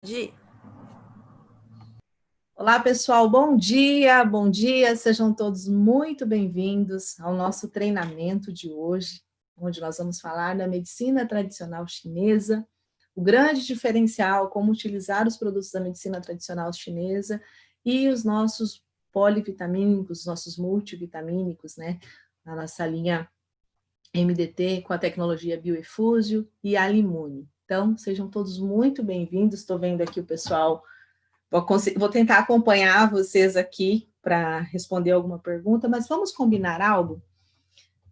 Di. Olá, pessoal, bom dia, sejam todos muito bem-vindos ao nosso treinamento de hoje, onde nós vamos falar da medicina tradicional chinesa, o grande diferencial, como utilizar os produtos da medicina tradicional chinesa e os nossos polivitamínicos, os nossos multivitamínicos, né, na nossa linha MDT com a tecnologia Bioefúsio e Alimune. Então, sejam todos muito bem-vindos, estou vendo aqui o pessoal. Vou tentar acompanhar vocês aqui para responder alguma pergunta, mas vamos combinar algo?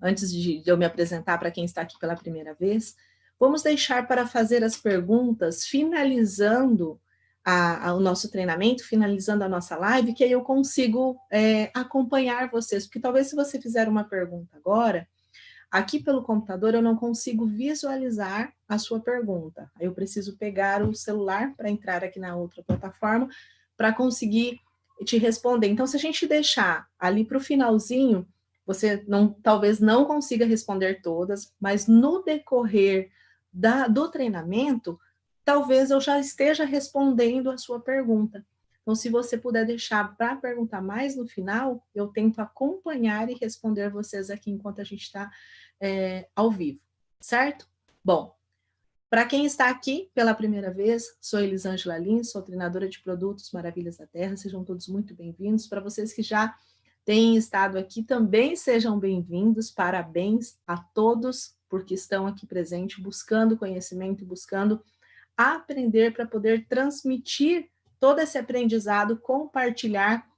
Antes de eu me apresentar para quem está aqui pela primeira vez, vamos deixar para fazer as perguntas finalizando o nosso treinamento, finalizando a nossa live, que aí eu consigo acompanhar vocês, porque talvez se você fizer uma pergunta agora, aqui pelo computador eu não consigo visualizar a sua pergunta. Eu preciso pegar o celular para entrar aqui na outra plataforma para conseguir te responder. Então, se a gente deixar ali para o finalzinho, você talvez não consiga responder todas, mas no decorrer do treinamento, talvez eu já esteja respondendo a sua pergunta. Então, se você puder deixar para perguntar mais no final, eu tento acompanhar e responder vocês aqui enquanto a gente está ao vivo, certo? Bom, para quem está aqui pela primeira vez, sou Elisângela Lins, sou treinadora de produtos Maravilhas da Terra, sejam todos muito bem-vindos. Para vocês que já têm estado aqui, também sejam bem-vindos, parabéns a todos, porque estão aqui presentes, buscando conhecimento, buscando aprender para poder transmitir todo esse aprendizado, compartilhar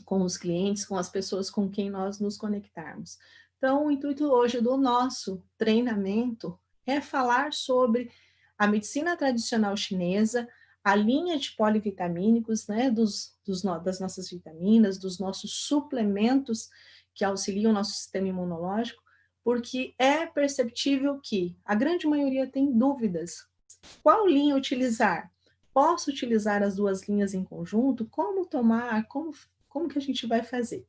com os clientes, com as pessoas com quem nós nos conectarmos. Então, o intuito hoje do nosso treinamento é falar sobre a medicina tradicional chinesa, a linha de polivitamínicos, né, das nossas vitaminas, dos nossos suplementos que auxiliam o nosso sistema imunológico, porque é perceptível que a grande maioria tem dúvidas. Qual linha utilizar? Posso utilizar as duas linhas em conjunto? Como tomar? Como que a gente vai fazer?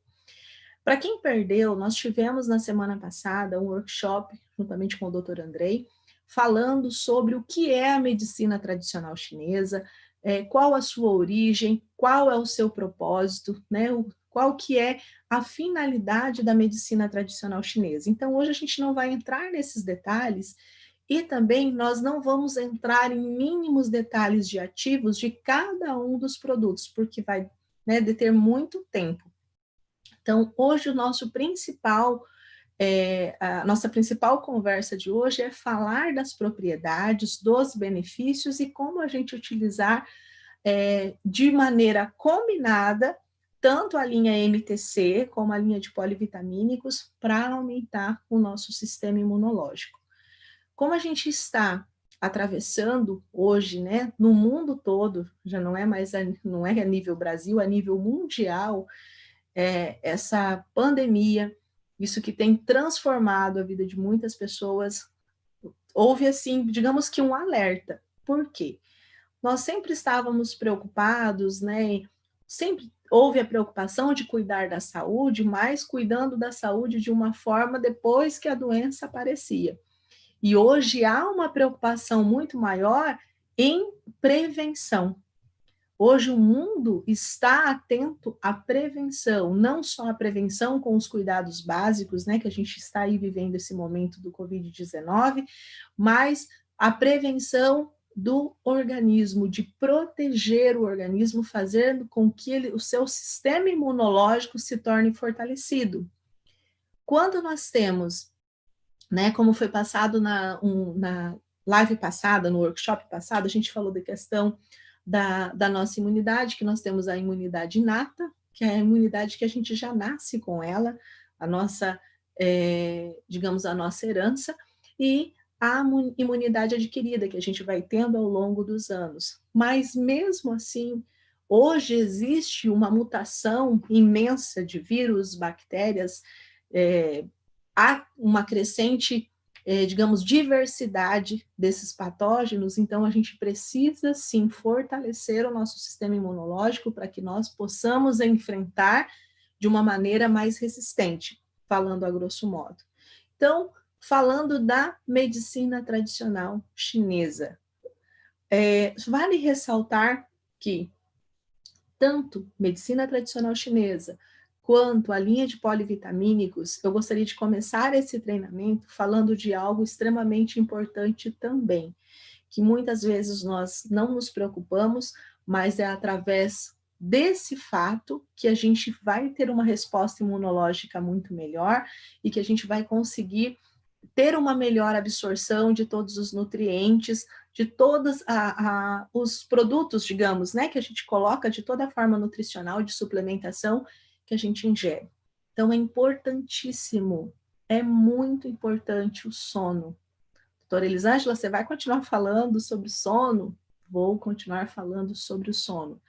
Para quem perdeu, nós tivemos na semana passada um workshop, juntamente com o Dr. Andrei, falando sobre o que é a medicina tradicional chinesa, qual a sua origem, qual é o seu propósito, né? Qual que é a finalidade da medicina tradicional chinesa. Então, hoje a gente não vai entrar nesses detalhes e também nós não vamos entrar em mínimos detalhes de ativos de cada um dos produtos, porque vai, né, deter muito tempo. Então, hoje o nosso a nossa principal conversa de hoje é falar das propriedades, dos benefícios e como a gente utilizar de maneira combinada tanto a linha MTC como a linha de polivitamínicos para aumentar o nosso sistema imunológico. Como a gente está atravessando hoje, né, no mundo todo, já não é mais não é a nível Brasil, a nível mundial, essa pandemia, isso que tem transformado a vida de muitas pessoas, houve assim, digamos que um alerta. Por quê? Nós sempre estávamos preocupados, né? Sempre houve a preocupação de cuidar da saúde, mas cuidando da saúde de uma forma depois que a doença aparecia. E hoje há uma preocupação muito maior em prevenção. Hoje o mundo está atento à prevenção, não só a prevenção com os cuidados básicos, né, que a gente está aí vivendo esse momento do Covid-19, mas a prevenção do organismo, de proteger o organismo, fazendo com que o seu sistema imunológico se torne fortalecido. Quando nós temos, né, como foi passado na live passada, no workshop passado, a gente falou da questão da nossa imunidade, que nós temos a imunidade inata, que é a imunidade que a gente já nasce com ela, a nossa, digamos, a nossa herança, e a imunidade adquirida, que a gente vai tendo ao longo dos anos. Mas, mesmo assim, hoje existe uma mutação imensa de vírus, bactérias, há uma crescente, digamos, diversidade desses patógenos, então a gente precisa, sim, fortalecer o nosso sistema imunológico para que nós possamos enfrentar de uma maneira mais resistente, falando a grosso modo. Então, falando da medicina tradicional chinesa, Vale ressaltar que tanto medicina tradicional chinesa quanto a linha de polivitamínicos, eu gostaria de começar esse treinamento falando de algo extremamente importante também, que muitas vezes nós não nos preocupamos, mas é através desse fato que a gente vai ter uma resposta imunológica muito melhor e que a gente vai conseguir ter uma melhor absorção de todos os nutrientes, de todos os produtos, digamos, né, que a gente coloca de toda a forma nutricional de suplementação que a gente ingere. Então, é importantíssimo, é muito importante o sono. Doutora Elisângela, você vai continuar falando sobre sono? Vou continuar falando sobre o sono.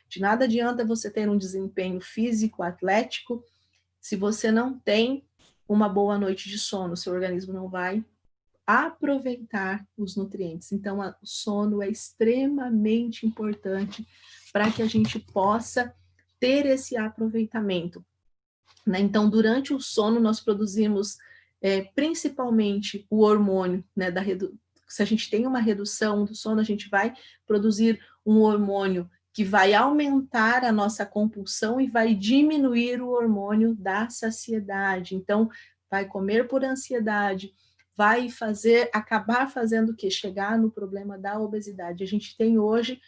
De nada adianta você ter um desempenho físico, atlético, se você não tem uma boa noite de sono, seu organismo não vai aproveitar os nutrientes. Então, o sono é extremamente importante para que a gente possa ter esse aproveitamento, né? Então, durante o sono, nós produzimos principalmente o hormônio, né, se a gente tem uma redução do sono, a gente vai produzir um hormônio que vai aumentar a nossa compulsão e vai diminuir o hormônio da saciedade. Então, vai comer por ansiedade, vai acabar fazendo o quê? Chegar no problema da obesidade. A gente tem hoje,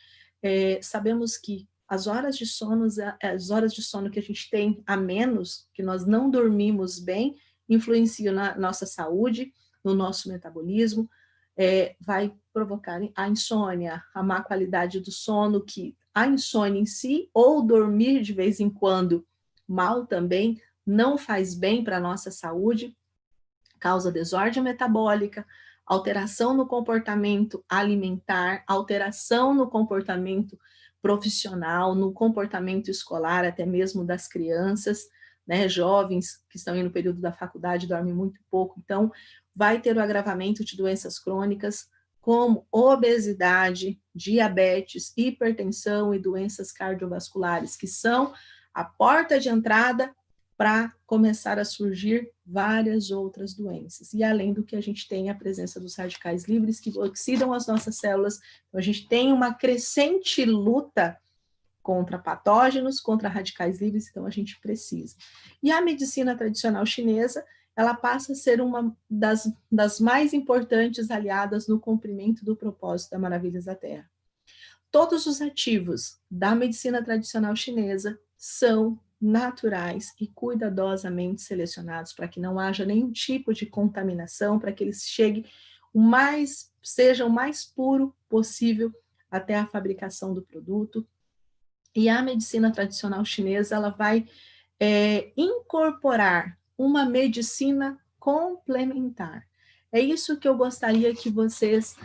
sabemos que as horas de sono que a gente tem a menos, que nós não dormimos bem, influenciam na nossa saúde, no nosso metabolismo, vai provocar a insônia, a má qualidade do sono, que a insônia em si, ou dormir de vez em quando mal também, não faz bem para a nossa saúde, causa desordem metabólica, alteração no comportamento alimentar, alteração no comportamento profissional, no comportamento escolar, até mesmo das crianças, né, jovens que estão no período da faculdade, dormem muito pouco, então vai ter o agravamento de doenças crônicas, como obesidade, diabetes, hipertensão e doenças cardiovasculares, que são a porta de entrada para começar a surgir várias outras doenças. E além do que a gente tem a presença dos radicais livres que oxidam as nossas células, então a gente tem uma crescente luta contra patógenos, contra radicais livres, então a gente precisa. E a medicina tradicional chinesa, ela passa a ser uma das mais importantes aliadas no cumprimento do propósito da Maravilhas da Terra. Todos os ativos da medicina tradicional chinesa são naturais e cuidadosamente selecionados para que não haja nenhum tipo de contaminação, para que eles cheguem seja o mais puro possível até a fabricação do produto. E a medicina tradicional chinesa, ela vai incorporar uma medicina complementar. É isso que eu gostaria que vocês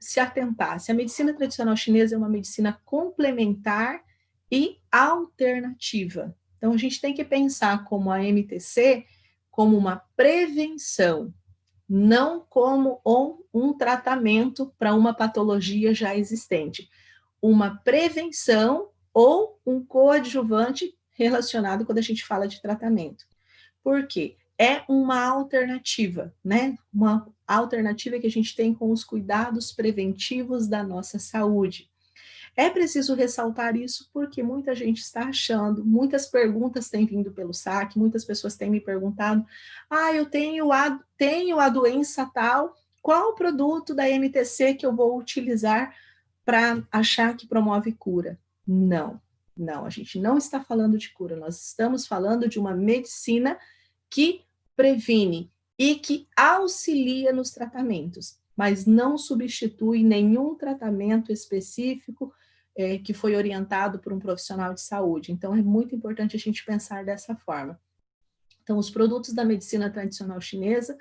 se atentassem. A medicina tradicional chinesa é uma medicina complementar e alternativa. Então, a gente tem que pensar como a MTC como uma prevenção, não como um tratamento para uma patologia já existente. Uma prevenção ou um coadjuvante relacionado quando a gente fala de tratamento. Por quê? É uma alternativa, né? Uma alternativa que a gente tem com os cuidados preventivos da nossa saúde. É preciso ressaltar isso porque muita gente está achando, muitas perguntas têm vindo pelo saque, muitas pessoas têm me perguntado, eu tenho a doença tal, qual o produto da MTC que eu vou utilizar para achar que promove cura? Não, a gente não está falando de cura, nós estamos falando de uma medicina que previne e que auxilia nos tratamentos, mas não substitui nenhum tratamento específico que foi orientado por um profissional de saúde. Então, é muito importante a gente pensar dessa forma. Então, os produtos da medicina tradicional chinesa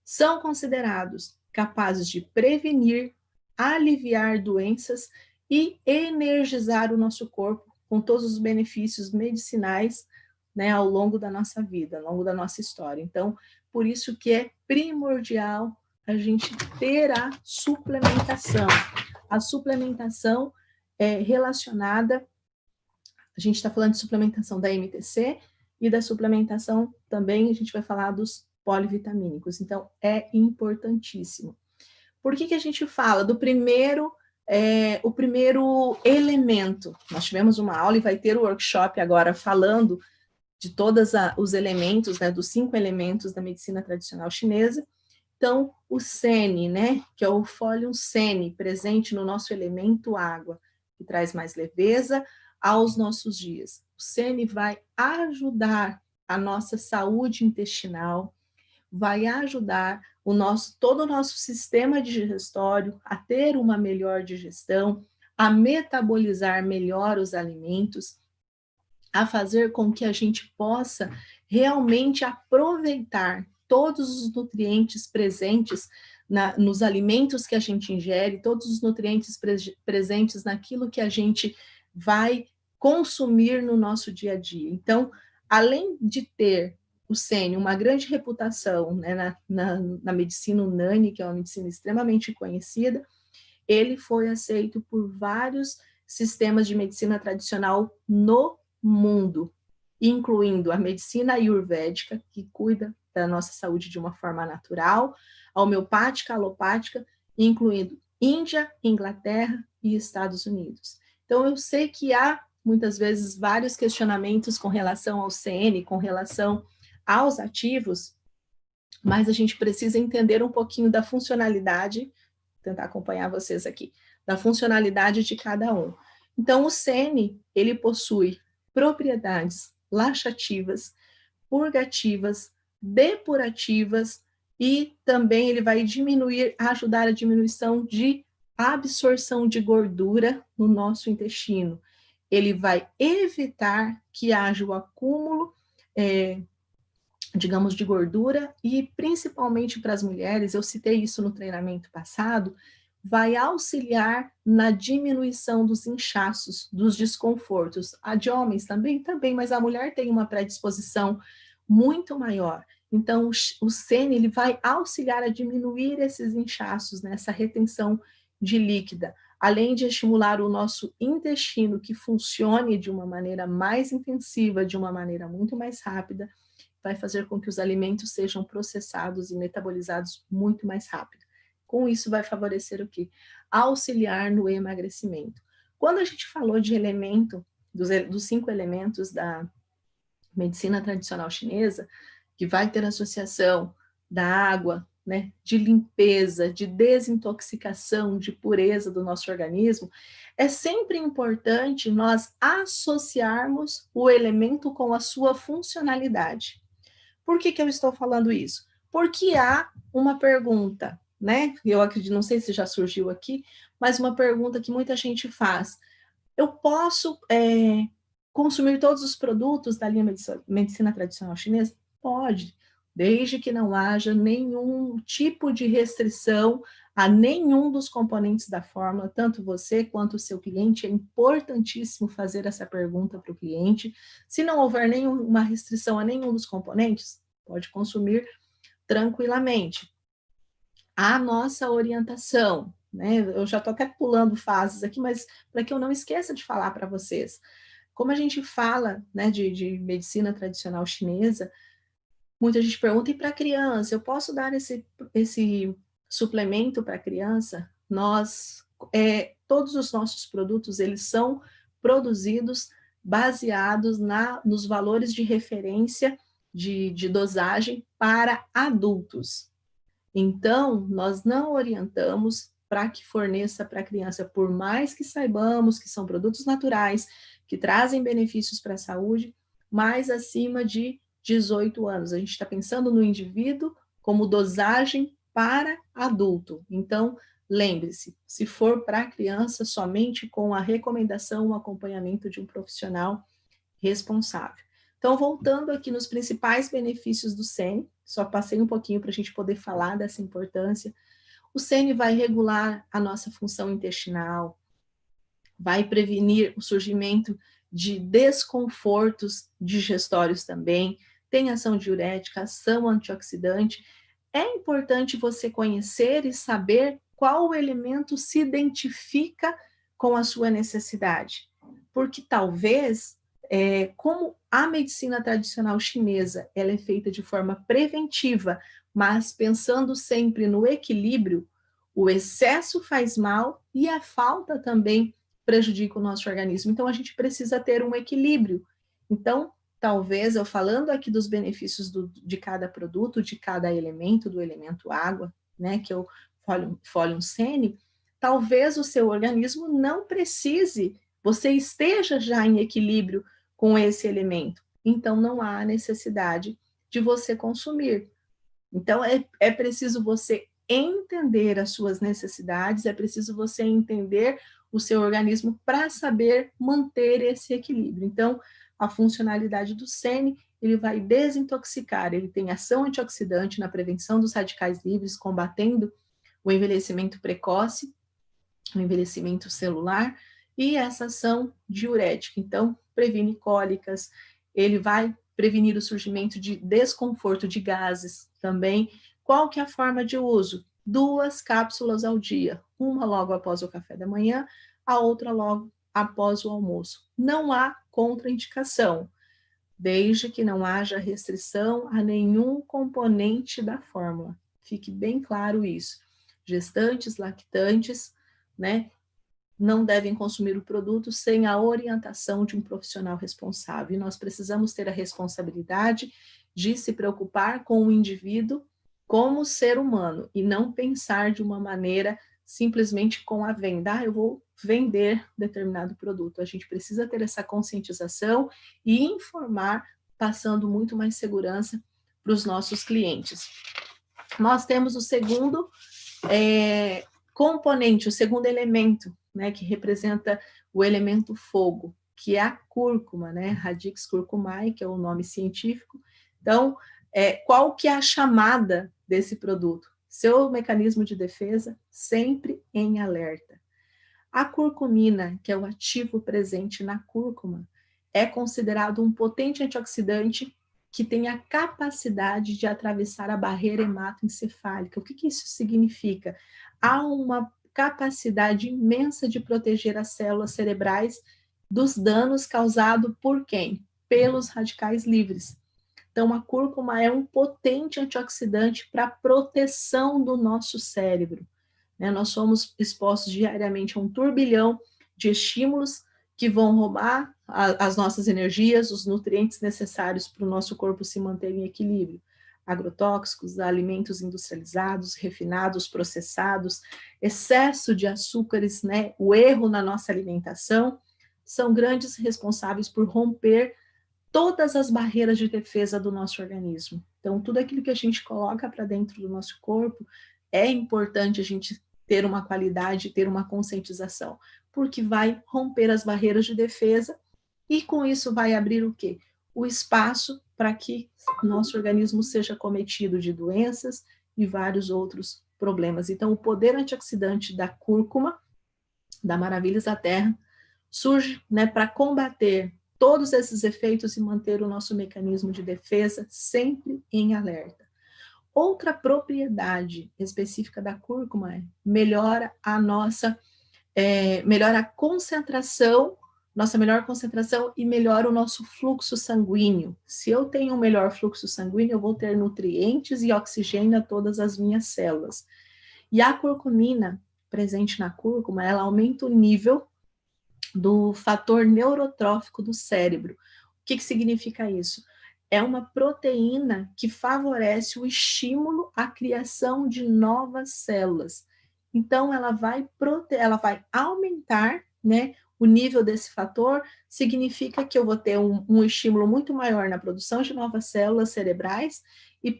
são considerados capazes de prevenir, aliviar doenças e energizar o nosso corpo com todos os benefícios medicinais, né, ao longo da nossa vida, ao longo da nossa história. Então, por isso que é primordial a gente ter a suplementação. A suplementação relacionada, a gente está falando de suplementação da MTC e da suplementação também, a gente vai falar dos polivitamínicos. Então, é importantíssimo. Por que a gente fala do primeiro, o primeiro elemento? Nós tivemos uma aula e vai ter o workshop agora falando de todos os elementos, né, dos 5 elementos da medicina tradicional chinesa. Então, o sene, né, que é o folium sene, presente no nosso elemento água, que traz mais leveza aos nossos dias. O sene vai ajudar a nossa saúde intestinal, vai ajudar todo o nosso sistema digestório a ter uma melhor digestão, a metabolizar melhor os alimentos, a fazer com que a gente possa realmente aproveitar todos os nutrientes presentes nos alimentos que a gente ingere, todos os nutrientes presentes naquilo que a gente vai consumir no nosso dia a dia. Então, além de ter o sênio uma grande reputação, né, na medicina unânime, que é uma medicina extremamente conhecida, ele foi aceito por vários sistemas de medicina tradicional no mundo, incluindo a medicina ayurvédica, que cuida da nossa saúde de uma forma natural, a homeopática, alopática, incluindo Índia, Inglaterra e Estados Unidos. Então, eu sei que há, muitas vezes, vários questionamentos com relação ao CN, com relação aos ativos, mas a gente precisa entender um pouquinho da funcionalidade, tentar acompanhar vocês aqui, da funcionalidade de cada um. Então, o CN, ele possui propriedades laxativas, purgativas, depurativas, e também ele vai ajudar a diminuição de absorção de gordura no nosso intestino. Ele vai evitar que haja o acúmulo, digamos, de gordura, e principalmente para as mulheres, eu citei isso no treinamento passado, vai auxiliar na diminuição dos inchaços, dos desconfortos. A de homens também, mas a mulher tem uma predisposição muito maior. Então, o sene, ele vai auxiliar a diminuir esses inchaços, né, essa retenção de líquida, além de estimular o nosso intestino que funcione de uma maneira mais intensiva, de uma maneira muito mais rápida, vai fazer com que os alimentos sejam processados e metabolizados muito mais rápido. Com isso, vai favorecer o quê? Auxiliar no emagrecimento. Quando a gente falou de elemento, dos 5 elementos da medicina tradicional chinesa, que vai ter associação da água, né, de limpeza, de desintoxicação, de pureza do nosso organismo, é sempre importante nós associarmos o elemento com a sua funcionalidade. Por que eu estou falando isso? Porque há uma pergunta, né? Eu acredito, não sei se já surgiu aqui, mas uma pergunta que muita gente faz. Eu posso consumir todos os produtos da linha medicina tradicional chinesa? Pode, desde que não haja nenhum tipo de restrição a nenhum dos componentes da fórmula, tanto você quanto o seu cliente. É importantíssimo fazer essa pergunta para o cliente. Se não houver nenhuma restrição a nenhum dos componentes, pode consumir tranquilamente. A nossa orientação, né? Eu já estou até pulando fases aqui, mas para que eu não esqueça de falar para vocês. Como a gente fala, né, de medicina tradicional chinesa, muita gente pergunta, e para criança, eu posso dar esse suplemento para criança? Todos os nossos produtos, eles são produzidos baseados nos valores de referência de dosagem para adultos. Então, nós não orientamos para que forneça para a criança, por mais que saibamos que são produtos naturais, que trazem benefícios para a saúde, mas acima de 18 anos. A gente está pensando no indivíduo como dosagem para adulto. Então, lembre-se, se for para criança, somente com a recomendação, o acompanhamento de um profissional responsável. Então, voltando aqui nos principais benefícios do SEN, só passei um pouquinho para a gente poder falar dessa importância. O SEN vai regular a nossa função intestinal, vai prevenir o surgimento de desconfortos digestórios também, tem ação diurética, ação antioxidante. É importante você conhecer e saber qual elemento se identifica com a sua necessidade, porque talvez, como a medicina tradicional chinesa, ela é feita de forma preventiva, mas pensando sempre no equilíbrio, O excesso faz mal e a falta também prejudica o nosso organismo. Então, a gente precisa ter um equilíbrio. Então, talvez eu falando aqui dos benefícios de cada produto, de cada elemento, do elemento água, né, que é o Folium Sene, talvez o seu organismo não precise, você esteja já em equilíbrio com esse elemento. Então, não há necessidade de você consumir. Então, é preciso você entender as suas necessidades, é preciso você entender o seu organismo para saber manter esse equilíbrio. Então, a funcionalidade do SENE, ele vai desintoxicar, ele tem ação antioxidante na prevenção dos radicais livres, combatendo o envelhecimento precoce, o envelhecimento celular, e essa ação diurética. Então, previne cólicas, ele vai prevenir o surgimento de desconforto de gases também. Qual que é a forma de uso? 2 cápsulas ao dia, uma logo após o café da manhã, a outra logo após o almoço. Não há contraindicação, desde que não haja restrição a nenhum componente da fórmula. Fique bem claro isso. Gestantes, lactantes, né, não devem consumir o produto sem a orientação de um profissional responsável. E nós precisamos ter a responsabilidade de se preocupar com o indivíduo como ser humano e não pensar de uma maneira simplesmente com a venda. Ah, eu vou vender determinado produto. A gente precisa ter essa conscientização e informar, passando muito mais segurança para os nossos clientes. Nós temos o segundo componente, o segundo elemento, né, que representa o elemento fogo, que é a cúrcuma, né, Radix curcumae, que é o nome científico. Então, qual que é a chamada desse produto? Seu mecanismo de defesa sempre em alerta. A curcumina, que é o ativo presente na cúrcuma, é considerado um potente antioxidante que tem a capacidade de atravessar a barreira hematoencefálica. O que isso significa? Há uma capacidade imensa de proteger as células cerebrais dos danos causados por quem? Pelos radicais livres. Então, a cúrcuma é um potente antioxidante para a proteção do nosso cérebro. Nós somos expostos diariamente a um turbilhão de estímulos que vão roubar as nossas energias, os nutrientes necessários para o nosso corpo se manter em equilíbrio. Agrotóxicos, alimentos industrializados, refinados, processados, excesso de açúcares, né, o erro na nossa alimentação, são grandes responsáveis por romper todas as barreiras de defesa do nosso organismo. Então, tudo aquilo que a gente coloca para dentro do nosso corpo, é importante a gente ter uma qualidade, ter uma conscientização, porque vai romper as barreiras de defesa e com isso vai abrir o quê? O espaço para que nosso organismo seja cometido de doenças e vários outros problemas. Então, o poder antioxidante da cúrcuma, da Maravilhas da Terra, surge, né, para combater todos esses efeitos e manter o nosso mecanismo de defesa sempre em alerta. Outra propriedade específica da cúrcuma é melhora a nossa, melhora a concentração, nossa melhor concentração e melhora o nosso fluxo sanguíneo. Se eu tenho um melhor fluxo sanguíneo, eu vou ter nutrientes e oxigênio a todas as minhas células. E a curcumina, presente na cúrcuma, ela aumenta o nível do fator neurotrófico do cérebro. O que significa isso? É uma proteína que favorece o estímulo à criação de novas células. Então, ela vai aumentar, né, o nível desse fator, significa que eu vou ter um estímulo muito maior na produção de novas células cerebrais e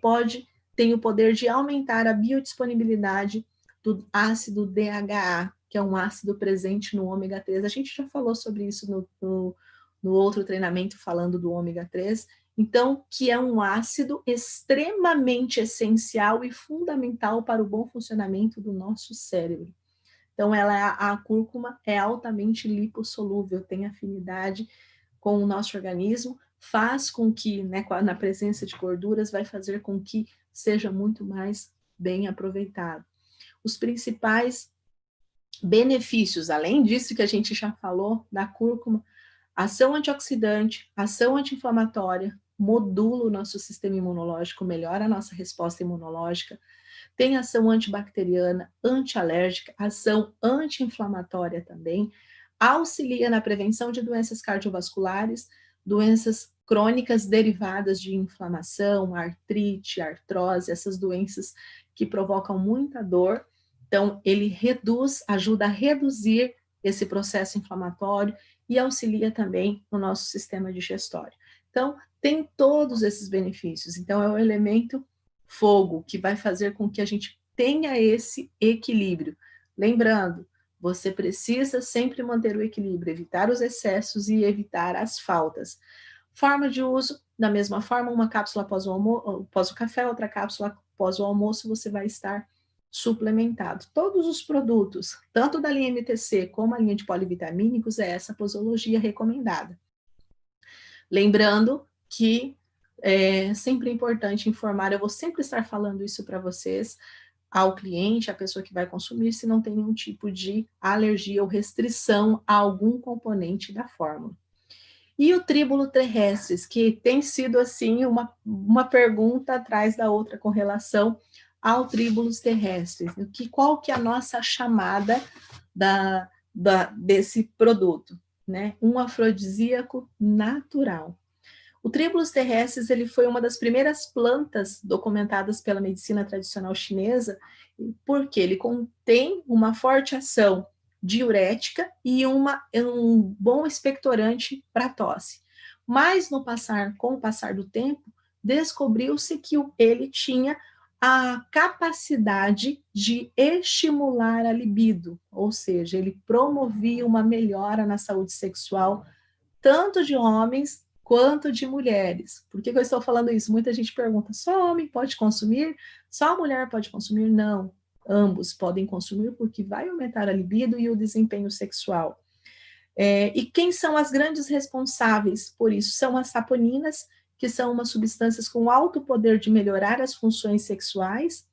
tem o poder de aumentar a biodisponibilidade do ácido DHA, que é um ácido presente no ômega 3. A gente já falou sobre isso no outro treinamento, falando do ômega 3. Então, que é um ácido extremamente essencial e fundamental para o bom funcionamento do nosso cérebro. Então, a cúrcuma é altamente lipossolúvel, tem afinidade com o nosso organismo, faz com que, né, na presença de gorduras, vai fazer com que seja muito mais bem aproveitado. Os principais benefícios, além disso que a gente já falou, da cúrcuma: ação antioxidante, ação anti-inflamatória, modula o nosso sistema imunológico, melhora a nossa resposta imunológica, tem ação antibacteriana, antialérgica, ação anti-inflamatória também, auxilia na prevenção de doenças cardiovasculares, doenças crônicas derivadas de inflamação, artrite, artrose, essas doenças que provocam muita dor. Então, ele reduz, ajuda a reduzir esse processo inflamatório e auxilia também no nosso sistema digestório. Então, tem todos esses benefícios. Então, é o elemento fogo que vai fazer com que a gente tenha esse equilíbrio. Lembrando, você precisa sempre manter o equilíbrio, evitar os excessos e evitar as faltas. Forma de uso, da mesma forma, uma cápsula após o café, outra cápsula após o almoço, você vai estar suplementado. Todos os produtos, tanto da linha MTC como a linha de polivitamínicos, é essa posologia recomendada. Lembrando que é sempre importante informar, eu vou sempre estar falando isso para vocês, ao cliente, à pessoa que vai consumir, se não tem nenhum tipo de alergia ou restrição a algum componente da fórmula. E o tríbulo terrestres, que tem sido assim uma pergunta atrás da outra com relação ao tríbulos terrestres. Qual que é a nossa chamada desse produto? Né? Um afrodisíaco natural. O tríbulos terrestres ele foi uma das primeiras plantas documentadas pela medicina tradicional chinesa, porque ele contém uma forte ação diurética e um bom expectorante para tosse. Mas com o passar do tempo, descobriu-se que ele tinha a capacidade de estimular a libido, ou seja, ele promovia uma melhora na saúde sexual, tanto de homens quanto de mulheres. Por que eu estou falando isso? Muita gente pergunta, só homem pode consumir? Só mulher pode consumir? Não, ambos podem consumir porque vai aumentar a libido e o desempenho sexual. E quem são as grandes responsáveis por isso? São as saponinas, que são umas substâncias com alto poder de melhorar as funções sexuais.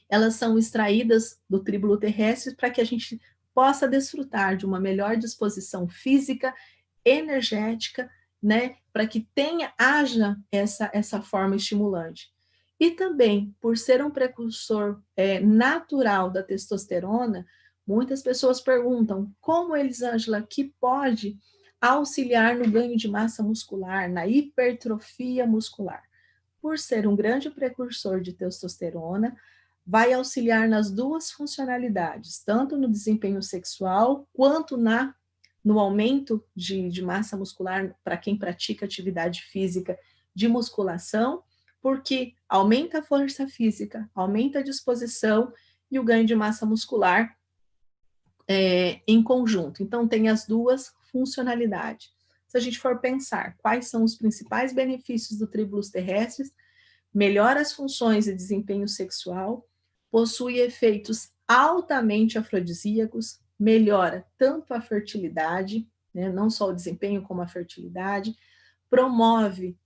Elas são extraídas do tríbulo terrestre para que a gente possa desfrutar de uma melhor disposição física, energética, né, para que haja essa forma estimulante. E também, por ser um precursor natural da testosterona, muitas pessoas perguntam como, Elisângela, que pode auxiliar no ganho de massa muscular, na hipertrofia muscular. Por ser um grande precursor de testosterona, vai auxiliar nas duas funcionalidades, tanto no desempenho sexual, quanto no aumento de massa muscular para quem pratica atividade física de musculação, porque aumenta a força física, aumenta a disposição e o ganho de massa muscular em conjunto. Então, tem as duas funcionalidades. Se a gente for pensar quais são os principais benefícios do tríbulos terrestres, melhora as funções e desempenho sexual, possui efeitos altamente afrodisíacos, melhora tanto a fertilidade, né, não só o desempenho como a fertilidade, promove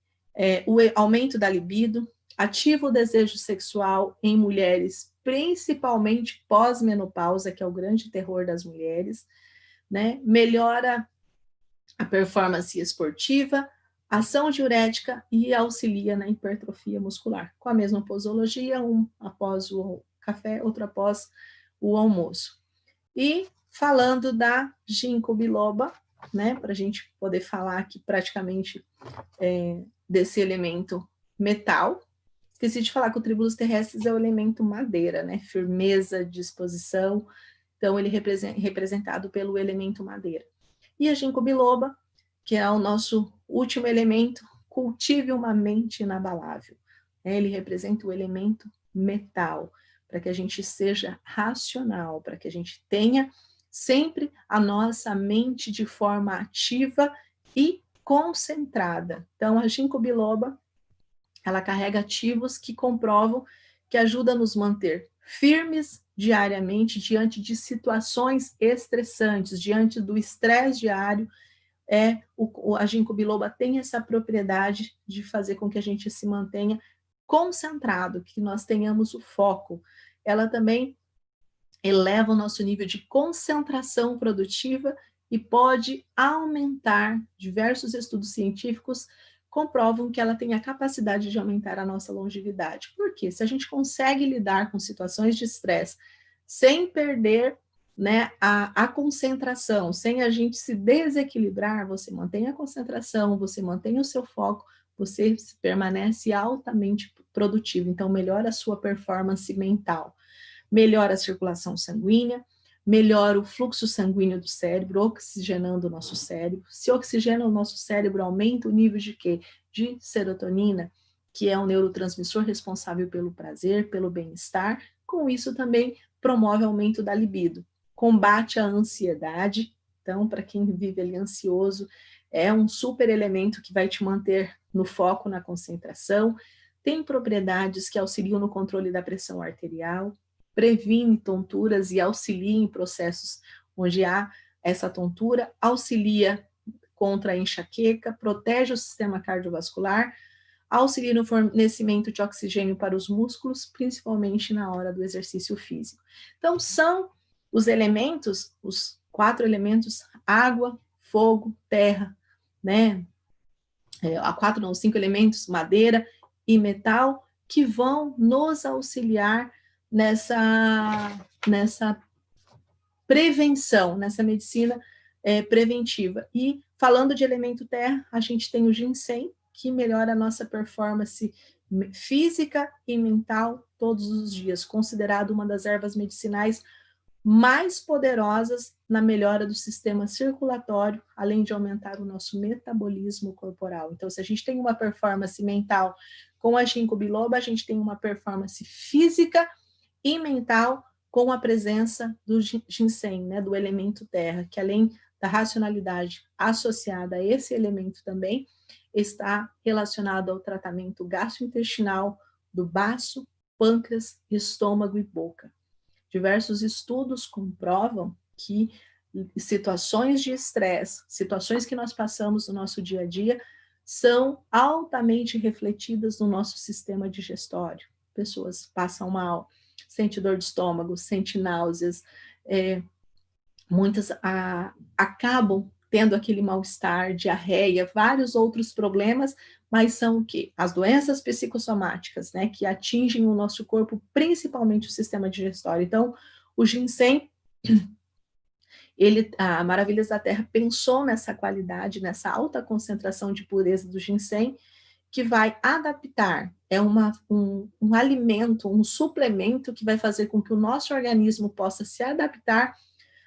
o aumento da libido, ativa o desejo sexual em mulheres, principalmente pós-menopausa, que é o grande terror das mulheres, né, melhora a performance esportiva, ação diurética e auxilia na hipertrofia muscular, com a mesma posologia, um após o café, outro após o almoço. E falando da ginkgo biloba, né, para a gente poder falar aqui praticamente desse elemento metal, esqueci de falar que o tríbulos terrestres é o elemento madeira, né, firmeza, disposição, então ele é representado pelo elemento madeira. E a ginkgo biloba, que é o nosso último elemento, cultive uma mente inabalável. Ele representa o elemento metal, para que a gente seja racional, para que a gente tenha sempre a nossa mente de forma ativa e concentrada. Então, a ginkgo biloba, ela carrega ativos que comprovam que ajuda a nos manter firmes diariamente diante de situações estressantes, diante do estresse diário. A ginkgo biloba tem essa propriedade de fazer com que a gente se mantenha concentrado, que nós tenhamos o foco. Ela também eleva o nosso nível de concentração produtiva e pode aumentar, diversos estudos científicos comprovam que ela tem a capacidade de aumentar a nossa longevidade. Por quê? Se a gente consegue lidar com situações de estresse sem perder, né, a concentração, sem a gente se desequilibrar, você mantém a concentração, você mantém o seu foco, você permanece altamente produtivo. Então, melhora a sua performance mental, melhora a circulação sanguínea, melhora o fluxo sanguíneo do cérebro, oxigenando o nosso cérebro. Se oxigena o nosso cérebro, aumenta o nível de quê? De serotonina, que é um neurotransmissor responsável pelo prazer, pelo bem-estar. Com isso também promove o aumento da libido, combate a ansiedade. Então, para quem vive ali ansioso, é um super elemento que vai te manter no foco, na concentração. Tem propriedades que auxiliam no controle da pressão arterial, previne tonturas e auxilia em processos onde há essa tontura, auxilia contra a enxaqueca, protege o sistema cardiovascular, auxilia no fornecimento de oxigênio para os músculos, principalmente na hora do exercício físico. Então, são os elementos, os 4 elementos: água, fogo, terra, né? A 4 não, 5 elementos: madeira e metal, que vão nos auxiliar nessa prevenção, nessa medicina preventiva. E falando de elemento terra, a gente tem o ginseng, que melhora a nossa performance física e mental todos os dias, considerado uma das ervas medicinais mais poderosas na melhora do sistema circulatório, além de aumentar o nosso metabolismo corporal. Então, se a gente tem uma performance mental com a ginkgo biloba, a gente tem uma performance física e mental com a presença do ginseng, né, do elemento terra, que além da racionalidade associada a esse elemento também, está relacionado ao tratamento gastrointestinal do baço, pâncreas, estômago e boca. Diversos estudos comprovam que situações de estresse, situações que nós passamos no nosso dia a dia, são altamente refletidas no nosso sistema digestório. Pessoas passam mal, sente dor de estômago, sente náuseas, muitas acabam tendo aquele mal-estar, diarreia, vários outros problemas, mas são o quê? As doenças psicossomáticas, né, que atingem o nosso corpo, principalmente o sistema digestório. Então, o ginseng, a Maravilhas da Terra pensou nessa qualidade, nessa alta concentração de pureza do ginseng, que vai adaptar, um alimento, um suplemento que vai fazer com que o nosso organismo possa se adaptar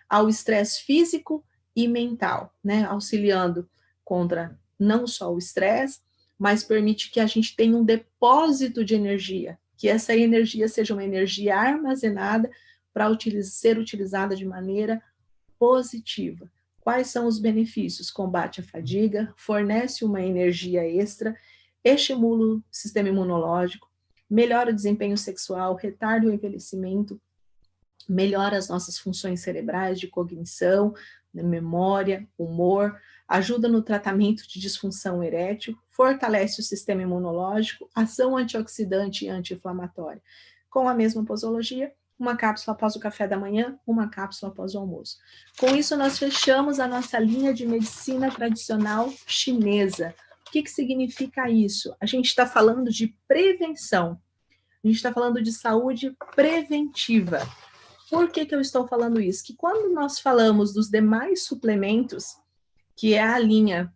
ao estresse físico e mental, né? Auxiliando contra não só o estresse, mas permite que a gente tenha um depósito de energia, que essa energia seja uma energia armazenada para ser utilizada de maneira positiva. Quais são os benefícios? Combate a fadiga, fornece uma energia extra, estimula o sistema imunológico, melhora o desempenho sexual, retarda o envelhecimento, melhora as nossas funções cerebrais de cognição, memória, humor, ajuda no tratamento de disfunção erétil, fortalece o sistema imunológico, ação antioxidante e anti-inflamatória. Com a mesma posologia, uma cápsula após o café da manhã, uma cápsula após o almoço. Com isso, nós fechamos a nossa linha de medicina tradicional chinesa. O que significa isso? A gente está falando de prevenção, a gente está falando de saúde preventiva. Por que eu estou falando isso? Que quando nós falamos dos demais suplementos, que é a linha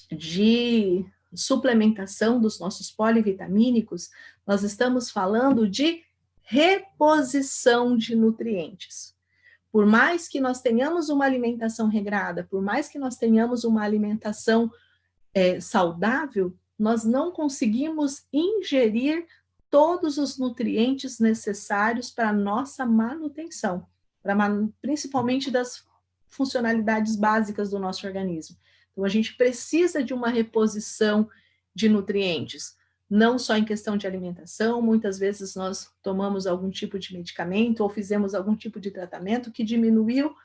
de suplementação dos nossos polivitamínicos, nós estamos falando de reposição de nutrientes. Por mais que nós tenhamos uma alimentação regrada, por mais que nós tenhamos uma alimentação saudável, nós não conseguimos ingerir todos os nutrientes necessários para a nossa manutenção, principalmente das funcionalidades básicas do nosso organismo. Então, a gente precisa de uma reposição de nutrientes, não só em questão de alimentação, muitas vezes nós tomamos algum tipo de medicamento ou fizemos algum tipo de tratamento que diminuiu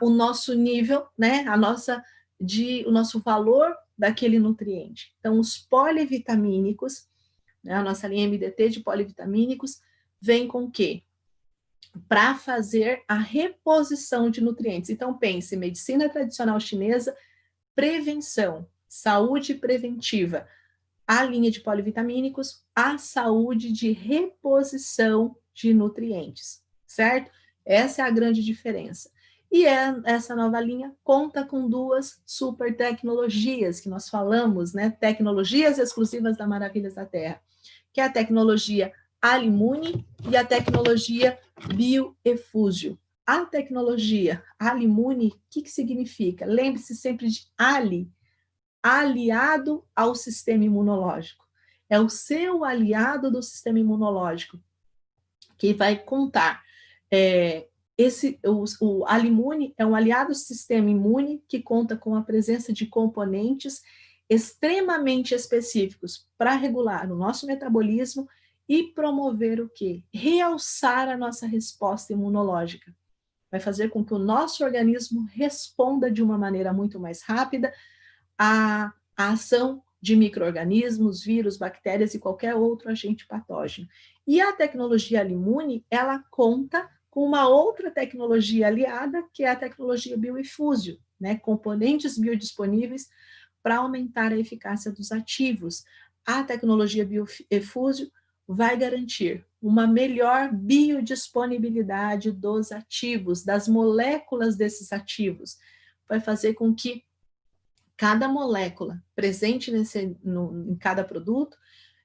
o nosso nível, né, o nosso valor daquele nutriente. Então, os polivitamínicos, né, a nossa linha MDT de polivitamínicos, vem com o quê? Para fazer a reposição de nutrientes. Então, pense, medicina tradicional chinesa, prevenção. saúde preventiva, a linha de polivitamínicos, a saúde de reposição de nutrientes, certo? Essa é a grande diferença. E essa nova linha conta com duas super tecnologias que nós falamos, né? Tecnologias exclusivas da Maravilhas da Terra, que é a tecnologia Alimune e a tecnologia Bioefúsio. A tecnologia Alimune, o que significa? Lembre-se sempre de Ali, aliado ao sistema imunológico. É o seu aliado do sistema imunológico que vai contar. O Alimune é um aliado do sistema imune que conta com a presença de componentes extremamente específicos para regular o nosso metabolismo e promover o quê? Realçar a nossa resposta imunológica. Vai fazer com que o nosso organismo responda de uma maneira muito mais rápida a ação de micro-organismos, vírus, bactérias e qualquer outro agente patógeno. E a tecnologia Alimune, ela conta com uma outra tecnologia aliada, que é a tecnologia Bioefúsio, né? Componentes biodisponíveis para aumentar a eficácia dos ativos. A tecnologia Bioefúsio vai garantir uma melhor biodisponibilidade dos ativos, das moléculas desses ativos. Vai fazer com que cada molécula presente em cada produto,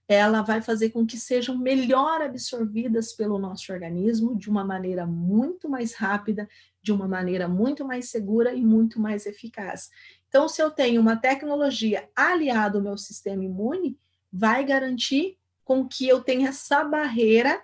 ela vai fazer com que sejam melhor absorvidas pelo nosso organismo de uma maneira muito mais rápida, de uma maneira muito mais segura e muito mais eficaz. Então, se eu tenho uma tecnologia aliada ao meu sistema imune, vai garantir com que eu tenha essa barreira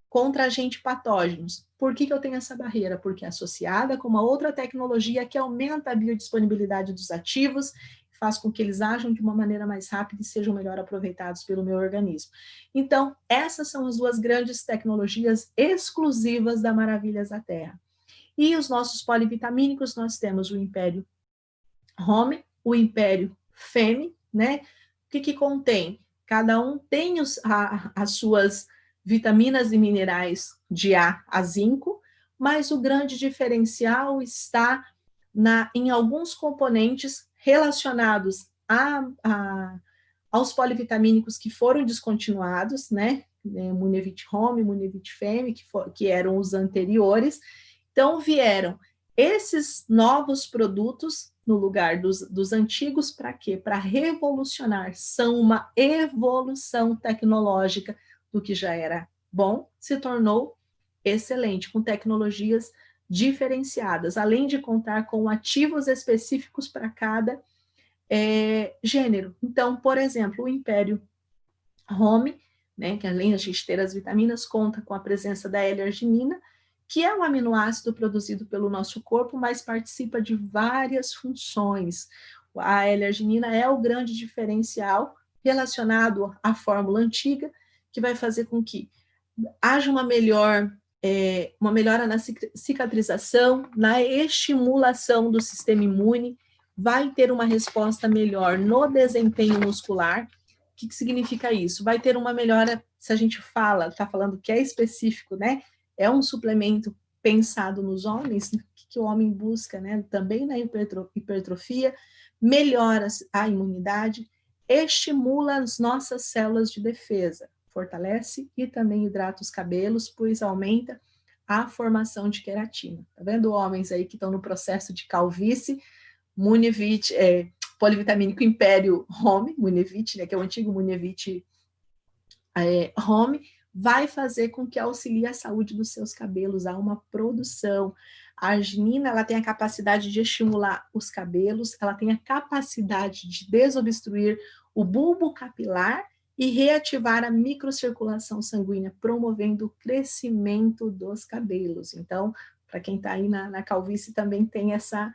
contra agentes patógenos. Por que eu tenho essa barreira? Porque é associada com uma outra tecnologia que aumenta a biodisponibilidade dos ativos, faz com que eles ajam de uma maneira mais rápida e sejam melhor aproveitados pelo meu organismo. Então, essas são as duas grandes tecnologias exclusivas da Maravilhas da Terra. E os nossos polivitamínicos, nós temos o Império Home, o Império Femme, né? O que contém? Cada um tem as suas vitaminas e minerais de A a zinco, mas o grande diferencial está em alguns componentes relacionados aos polivitamínicos que foram descontinuados, né? Munevit Home, Munevit Femme, que eram os anteriores. Então, vieram esses novos produtos no lugar dos antigos, para quê? Para revolucionar, são uma evolução tecnológica do que já era bom, se tornou excelente, com tecnologias diferenciadas, além de contar com ativos específicos para cada gênero. Então, por exemplo, o Império Home, né, que além de a gente ter as vitaminas, conta com a presença da L-arginina, que é um aminoácido produzido pelo nosso corpo, mas participa de várias funções. A L-arginina é o grande diferencial relacionado à fórmula antiga, que vai fazer com que haja uma melhora na cicatrização, na estimulação do sistema imune, vai ter uma resposta melhor no desempenho muscular. O que significa isso? Vai ter uma melhora, se a gente está falando que é específico, né? É um suplemento pensado nos homens, que o homem busca, né? Também na hipertrofia, melhora a imunidade, estimula as nossas células de defesa, fortalece e também hidrata os cabelos, pois aumenta a formação de queratina. Tá vendo homens aí que estão no processo de calvície? Munevit, polivitamínico Império Home, Munevit, né, que é o antigo Munevit Home, vai fazer com que auxilie a saúde dos seus cabelos, há uma produção. A arginina, ela tem a capacidade de estimular os cabelos, ela tem a capacidade de desobstruir o bulbo capilar e reativar a microcirculação sanguínea, promovendo o crescimento dos cabelos. Então, para quem está aí na calvície, também tem essa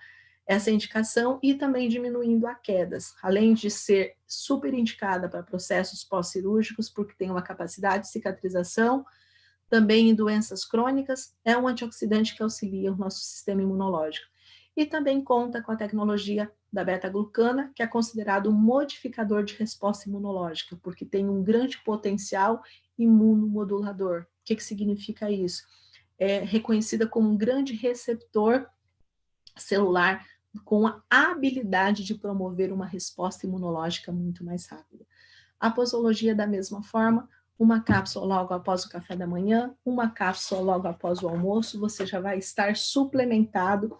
indicação e também diminuindo a quedas, além de ser super indicada para processos pós-cirúrgicos, porque tem uma capacidade de cicatrização, também em doenças crônicas, é um antioxidante que auxilia o nosso sistema imunológico. E também conta com a tecnologia da beta-glucana, que é considerado um modificador de resposta imunológica, porque tem um grande potencial imunomodulador. O que significa isso? É reconhecida como um grande receptor celular com a habilidade de promover uma resposta imunológica muito mais rápida. A posologia, da mesma forma, uma cápsula logo após o café da manhã, uma cápsula logo após o almoço, você já vai estar suplementado,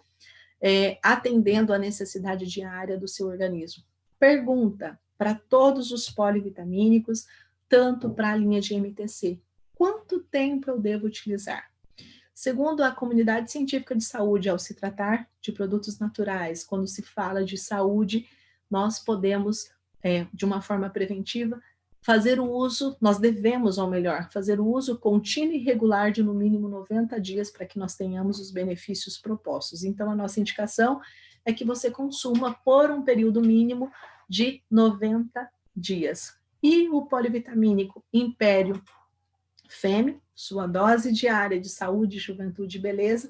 atendendo à necessidade diária do seu organismo. Pergunta para todos os polivitamínicos, tanto para a linha de MTC: quanto tempo eu devo utilizar? Segundo a comunidade científica de saúde, ao se tratar de produtos naturais, quando se fala de saúde, nós podemos, de uma forma preventiva, fazer o uso, nós devemos, ou melhor, fazer o uso contínuo e regular de no mínimo 90 dias para que nós tenhamos os benefícios propostos. Então, a nossa indicação é que você consuma por um período mínimo de 90 dias. E o polivitamínico Império Femme, sua dose diária de saúde, juventude e beleza,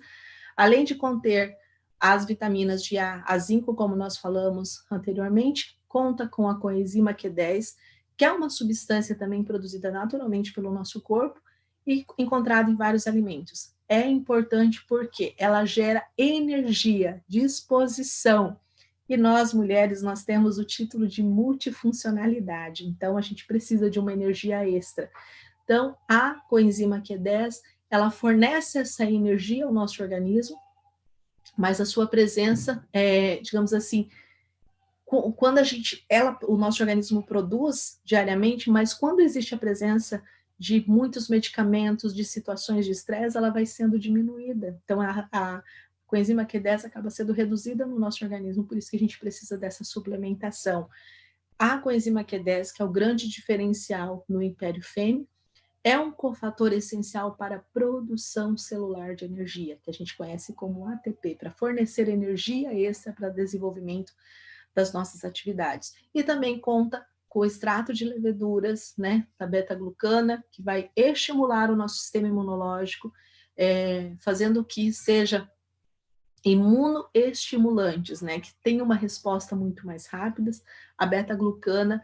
além de conter as vitaminas de A, zinco, como nós falamos anteriormente, conta com a coenzima Q10, que é uma substância também produzida naturalmente pelo nosso corpo e encontrada em vários alimentos. É importante porque ela gera energia, disposição. E nós, mulheres, nós temos o título de multifuncionalidade, então a gente precisa de uma energia extra. Então, a coenzima Q10, ela fornece essa energia ao nosso organismo, mas a sua presença, digamos assim, quando o nosso organismo produz diariamente, mas quando existe a presença de muitos medicamentos, de situações de estresse, ela vai sendo diminuída. Então, a coenzima Q10 acaba sendo reduzida no nosso organismo, por isso que a gente precisa dessa suplementação. A coenzima Q10, que é o grande diferencial no Império Femme, é um cofator essencial para a produção celular de energia, que a gente conhece como ATP, para fornecer energia extra para o desenvolvimento das nossas atividades. E também conta com o extrato de leveduras, né, da beta-glucana, que vai estimular o nosso sistema imunológico, fazendo que seja imunoestimulantes, né, que tenham uma resposta muito mais rápida. A beta-glucana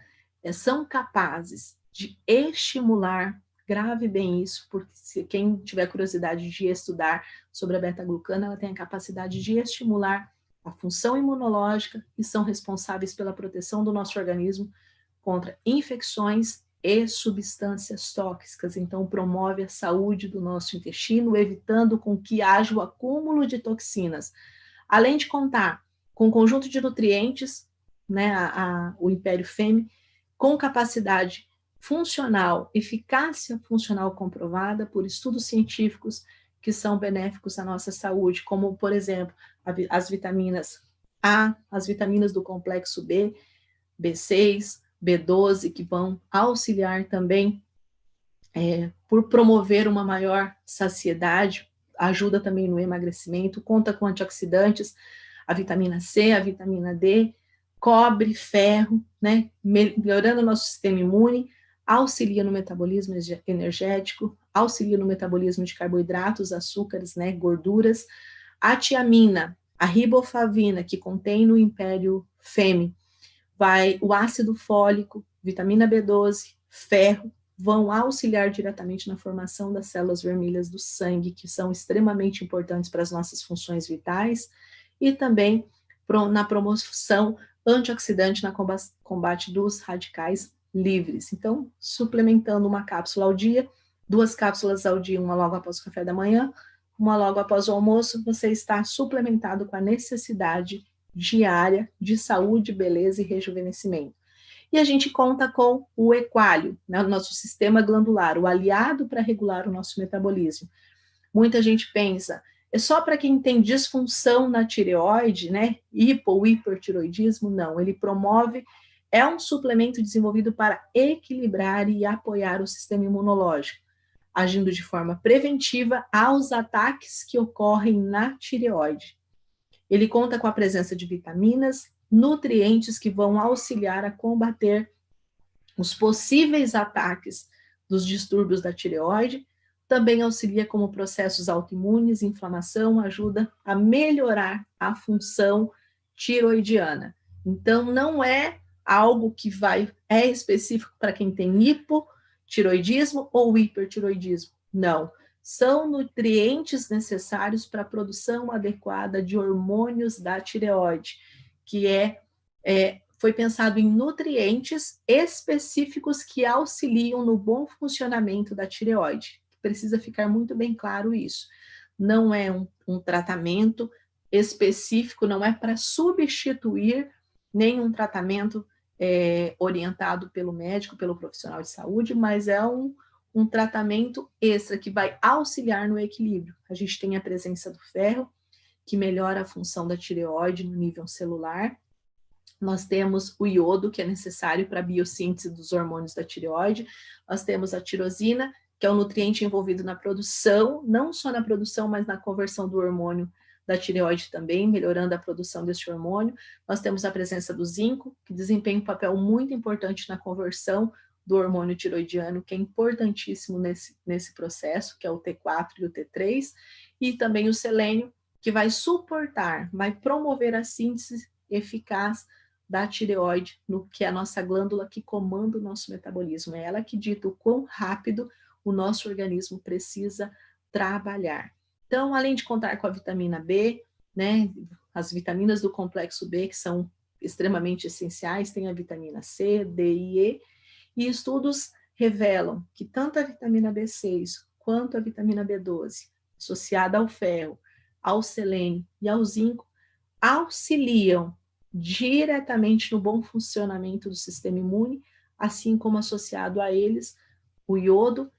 são capazes de estimular, grave bem isso, porque se quem tiver curiosidade de estudar sobre a beta-glucana, ela tem a capacidade de estimular a função imunológica e são responsáveis pela proteção do nosso organismo contra infecções e substâncias tóxicas. Então, promove a saúde do nosso intestino, evitando com que haja o acúmulo de toxinas. Além de contar com um conjunto de nutrientes, né, o Império Femme, com capacidade funcional, eficácia funcional comprovada por estudos científicos que são benéficos à nossa saúde, como, por exemplo, as vitaminas A, as vitaminas do complexo B, B6, B12, que vão auxiliar também por promover uma maior saciedade, ajuda também no emagrecimento, conta com antioxidantes, a vitamina C, a vitamina D, cobre, ferro, né, melhorando o nosso sistema imune, auxilia no metabolismo energético, auxilia no metabolismo de carboidratos, açúcares, né, gorduras. A tiamina, a riboflavina, que contém no Império Femme, o ácido fólico, vitamina B12, ferro, vão auxiliar diretamente na formação das células vermelhas do sangue, que são extremamente importantes para as nossas funções vitais, e também na promoção antioxidante na combate dos radicais livres. Então, suplementando uma cápsula ao dia, 2 cápsulas ao dia, uma logo após o café da manhã, uma logo após o almoço, você está suplementado com a necessidade diária de saúde, beleza e rejuvenescimento. E a gente conta com o equálio, né, o nosso sistema glandular, o aliado para regular o nosso metabolismo. Muita gente pensa, é só para quem tem disfunção na tireoide, né, ou hipertiroidismo? Não, ele promove, é um suplemento desenvolvido para equilibrar e apoiar o sistema imunológico, agindo de forma preventiva aos ataques que ocorrem na tireoide. Ele conta com a presença de vitaminas, nutrientes que vão auxiliar a combater os possíveis ataques dos distúrbios da tireoide, também auxilia como processos autoimunes, inflamação, ajuda a melhorar a função tiroidiana. Então, não é algo que é específico para quem tem hipotiroidismo ou hipertiroidismo, não. são nutrientes necessários para a produção adequada de hormônios da tireoide, que foi pensado em nutrientes específicos que auxiliam no bom funcionamento da tireoide. Precisa ficar muito bem claro isso. Não é um tratamento específico, não é para substituir nenhum tratamento orientado pelo médico, pelo profissional de saúde, mas é um tratamento extra que vai auxiliar no equilíbrio. A gente tem a presença do ferro, que melhora a função da tireoide no nível celular. Nós temos o iodo, que é necessário para a biossíntese dos hormônios da tireoide. Nós temos a tirosina, que é um nutriente envolvido na produção, não só na produção, mas na conversão do hormônio da tireoide também, melhorando a produção desse hormônio. Nós temos a presença do zinco, que desempenha um papel muito importante na conversão do hormônio tiroidiano, que é importantíssimo nesse processo, que é o T4 e o T3, e também o selênio, que vai suportar, vai promover a síntese eficaz da tireoide, que é a nossa glândula que comanda o nosso metabolismo. É ela que dita o quão rápido o nosso organismo precisa trabalhar. Então, além de contar com a vitamina B, né, as vitaminas do complexo B, que são extremamente essenciais, tem a vitamina C, D e E, e estudos revelam que tanto a vitamina B6 quanto a vitamina B12, associada ao ferro, ao selênio e ao zinco, auxiliam diretamente no bom funcionamento do sistema imune, assim como associado a eles o iodo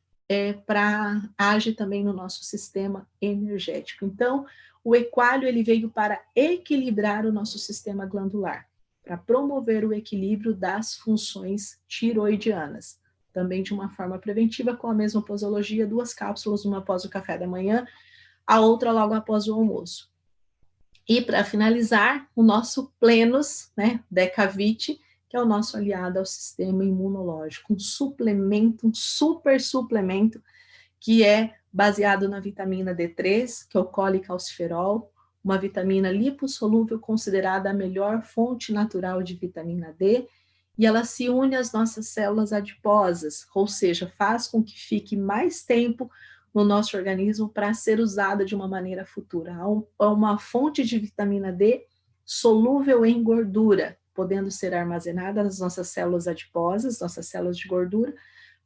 age também no nosso sistema energético. Então, o equálio ele veio para equilibrar o nosso sistema glandular, para promover o equilíbrio das funções tiroidianas, também de uma forma preventiva, com a mesma posologia, 2 cápsulas, uma após o café da manhã, a outra logo após o almoço. E para finalizar, o nosso Plenos, né, Decavit, que é o nosso aliado ao sistema imunológico, um suplemento, um super suplemento, que é baseado na vitamina D3, que é o colicalciferol, uma vitamina lipossolúvel considerada a melhor fonte natural de vitamina D, e ela se une às nossas células adiposas, ou seja, faz com que fique mais tempo no nosso organismo para ser usada de uma maneira futura. Há uma fonte de vitamina D solúvel em gordura, podendo ser armazenada nas nossas células adiposas, nossas células de gordura,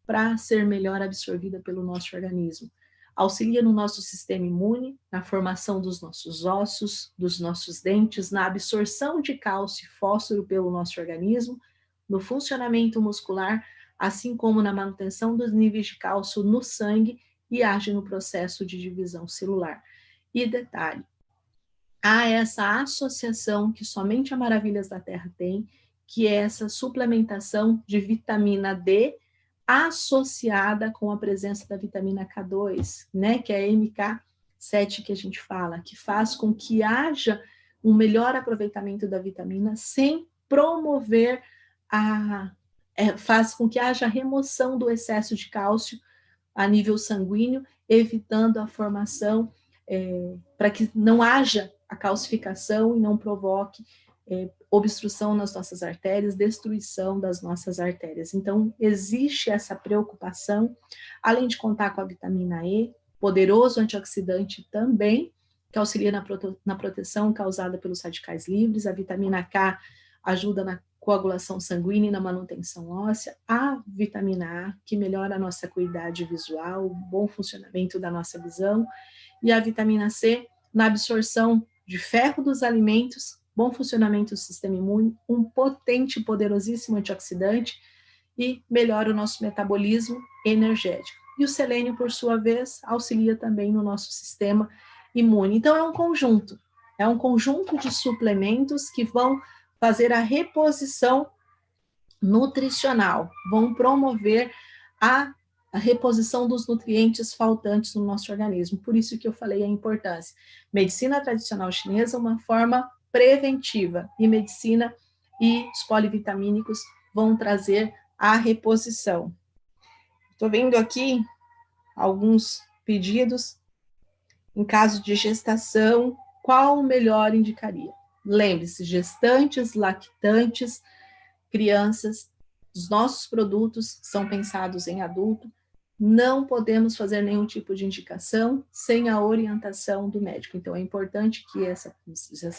para ser melhor absorvida pelo nosso organismo. Auxilia no nosso sistema imune, na formação dos nossos ossos, dos nossos dentes, na absorção de cálcio e fósforo pelo nosso organismo, no funcionamento muscular, assim como na manutenção dos níveis de cálcio no sangue e age no processo de divisão celular. E detalhe, há essa associação que somente a Maravilhas da Terra tem, que é essa suplementação de vitamina D associada com a presença da vitamina K2, né, que é a MK7 que a gente fala, que faz com que haja um melhor aproveitamento da vitamina sem promover faz com que haja remoção do excesso de cálcio a nível sanguíneo, evitando a formação, para que não haja a calcificação e não provoque obstrução nas nossas artérias, destruição das nossas artérias. Então, existe essa preocupação, além de contar com a vitamina E, poderoso antioxidante também, que auxilia na proteção causada pelos radicais livres, a vitamina K ajuda na coagulação sanguínea e na manutenção óssea, a vitamina A, que melhora a nossa acuidade visual, o bom funcionamento da nossa visão, e a vitamina C, na absorção de ferro dos alimentos, bom funcionamento do sistema imune, um potente e poderosíssimo antioxidante, e melhora o nosso metabolismo energético. E o selênio, por sua vez, auxilia também no nosso sistema imune. Então, é um conjunto de suplementos que vão fazer a reposição nutricional, vão promover a reposição dos nutrientes faltantes no nosso organismo. Por isso que eu falei a importância. Medicina tradicional chinesa é uma forma preventiva, e medicina e os polivitamínicos vão trazer a reposição. Estou vendo aqui alguns pedidos. Em caso de gestação, qual o melhor indicaria? Lembre-se, gestantes, lactantes, crianças, os nossos produtos são pensados em adulto, não podemos fazer nenhum tipo de indicação sem a orientação do médico. Então, é importante que essa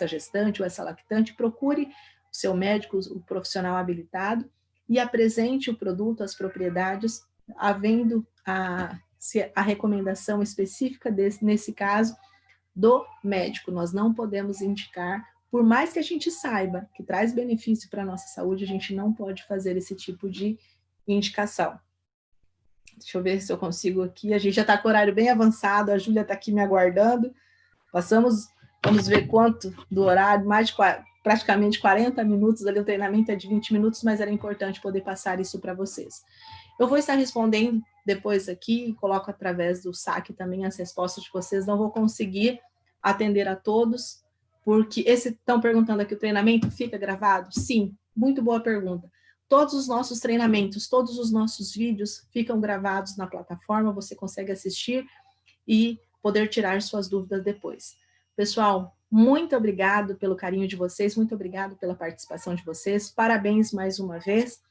gestante ou essa lactante procure o seu médico, o profissional habilitado, e apresente o produto, as propriedades, havendo a recomendação específica nesse caso do médico. Nós não podemos indicar, por mais que a gente saiba que traz benefício para a nossa saúde, a gente não pode fazer esse tipo de indicação. Deixa eu ver se eu consigo aqui. A gente já está com o horário bem avançado, a Júlia está aqui me aguardando. Vamos ver quanto do horário, praticamente 40 minutos, ali o treinamento é de 20 minutos, mas era importante poder passar isso para vocês. Eu vou estar respondendo depois aqui, coloco através do saque também as respostas de vocês, não vou conseguir atender a todos, porque estão perguntando aqui, o treinamento fica gravado? Sim, muito boa pergunta. Todos os nossos treinamentos, todos os nossos vídeos ficam gravados na plataforma, você consegue assistir e poder tirar suas dúvidas depois. Pessoal, muito obrigado pelo carinho de vocês, muito obrigado pela participação de vocês, parabéns mais uma vez.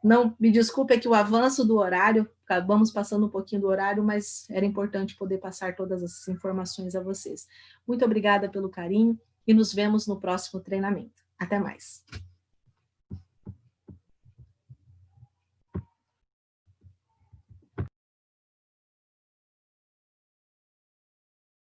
Não, me desculpe aqui o avanço do horário, acabamos passando um pouquinho do horário, mas era importante poder passar todas essas informações a vocês. Muito obrigada pelo carinho e nos vemos no próximo treinamento. Até mais.